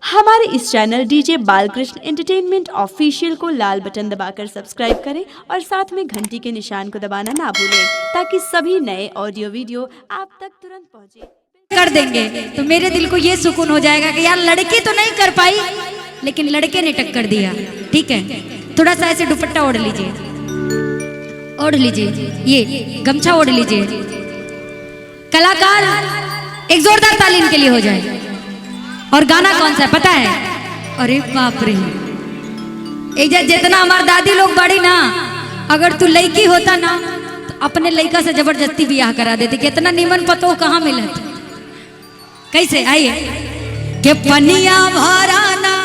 हमारे इस channel DJ Balkrishna entertainment official को लाल बटन दबाकर सब्सक्राइब करें और साथ में घंटी के निशान को दबाना ना भूलें ताकि सभी नए ऑडियो वीडियो आप तक तुरंत पहुंचे। कर देंगे तो मेरे दिल को ये सुकून हो जाएगा कि यार लड़की तो नहीं कर पाई लेकिन लड़के ने टक्कर दिया। ठीक है, थोड़ा सा ऐसे दुपट्टा ओढ़ लीजिए, ओढ़ लीजिए, ये गमछा ओढ़ लीजिए। कलाकार एक जोरदार ताली इनके लिए हो जाए। और गाना कौन सा है पता है? अरे बाप रे, जितना हमार दादी लोग बड़ी ना, अगर तू लड़की होता ना तो अपने लड़का से जबरदस्ती ब्याह करा देती कि इतना निमन पतो कहाँ मिलत। कैसे? आइए के पनिया भराना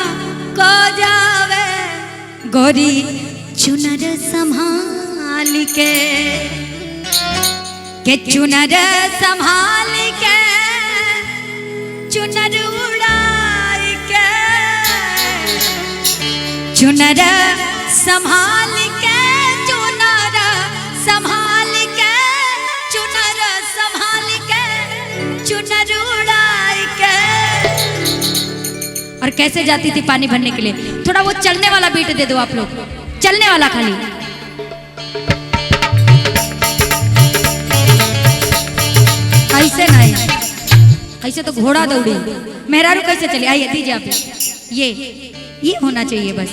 को जावे गोरी चुनर संभाल के चुनर संभाल के चुनर उड़ाई के चुनर संभाल के चुनर संभाल के चुनर संभाल के चुनर उड़ाई के। और कैसे जाती थी पानी भरने के लिए? थोड़ा वो चलने वाला बीट दे दो आप लोग, चलने वाला खाली। ऐसे नहीं, ऐसे तो घोड़ा दौड़ी, मेहरारू कैसे चले? आइए दीजिए आप, ये होना चाहिए बस।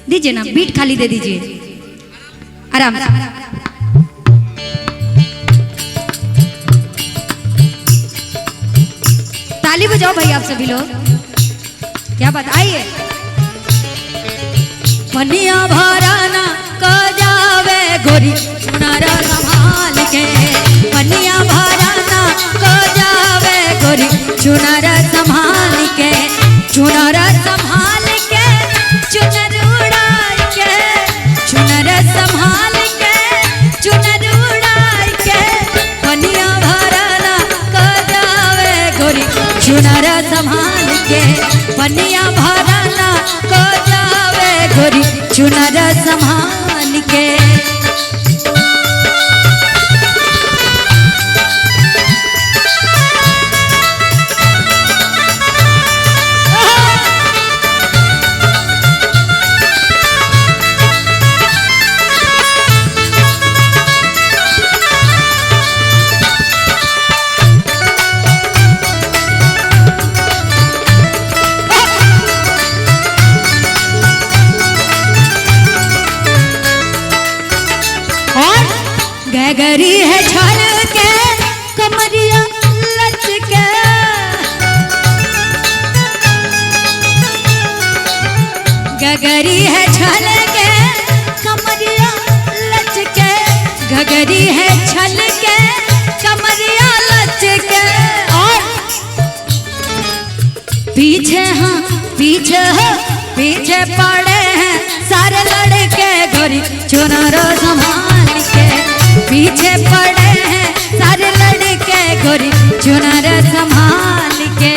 दीजिए ना, बीट खाली दे दीजिए आराम से। ताली बजाओ भाई आप सभी लोग, क्या बात। आइए पनिया भराना को जावे गोरी चुनर संभाल के, पनिया भराना को जावे गोरी चुनर संभाल के, चुनर संभाल के चुनर उड़ाई के, चुनर संभाल के चुनर उड़ाई के, पनिया भराना को जावे गोरी चुनर संभाल के, पनिया भराना को जावे गोरी चुनर संभाल के। गगरी है छल के कमरिया लच के, गगरी है छल के कमरिया लच के, गगरी है छल के कमरिया लच के। और पीछे हाँ पीछे हो पीछे पड़े हैं सारे लड़के गोरी चुनर संभाल के, पीछे पड़े हैं सारे लड़के गोरी चुनर संभाल के।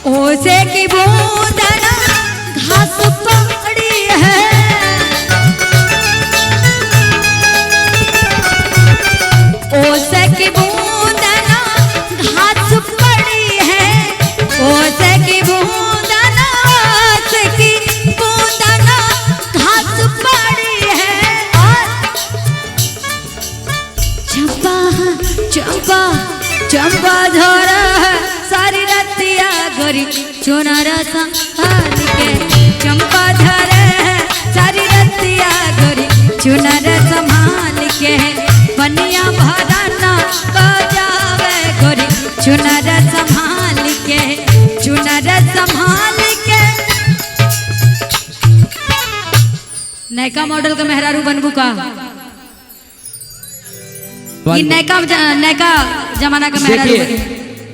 ओसे की बूंदना घास पड़ी है, ओसे की बूंदना घास पड़ी है, ओसे की बूंदना घास पड़ी है। और चंपा चंपा चंपा झोरा है सारी रतिया गोरी चुनर संभाल के, चंपा झरे है सारी रतिया गोरी चुनर संभाल के, पनिया भराना को जावे गोरी चुनर संभाल के, चुनर संभाल के। नयका मॉडल का मेहरारू बनबू का? ये नयका जमाना का मेहरारू बनी।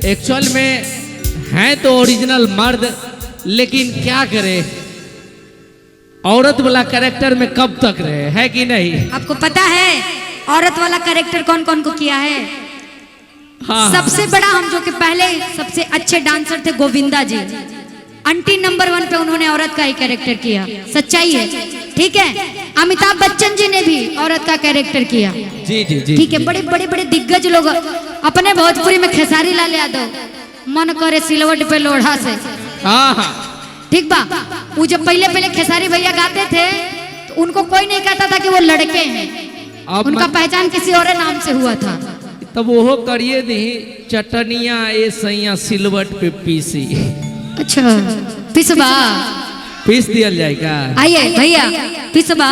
एक्चुअल में हैं तो ओरिजिनल मर्द, लेकिन क्या करे, औरत वाला कैरेक्टर में कब तक रहे, है कि नहीं? आपको पता है औरत वाला कैरेक्टर कौन कौन को किया है? हाँ। सबसे बड़ा हम जो कि पहले सबसे अच्छे डांसर थे गोविंदा जी, आंटी नंबर 1 पे उन्होंने औरत का ही कैरेक्टर किया, सच्चाई है, ठीक है। अमिताभ बच्चन जी ने भी औरत का कैरेक्टर किया, जी जी जी, ठीक है। बड़े बड़े बड़े दिग्गज लोग, अपने भोजपुरी में खेसारी लाल यादव, मन करे सिलवट पे लोढ़ा से, हाँ हाँ, ठीक बा। वो जब पहले पहले खेसारी भैया गाते थे तो उनको कोई नहीं कहता था कि वो लड़के हैं, उनका पहचान किसी और नाम से हुआ था। तब वो करिए दी चटनिया ए सैया सिलवट पे पीसी, अच्छा पिसबा, पीस दिया जाएगा। आइए भैया पिसबा।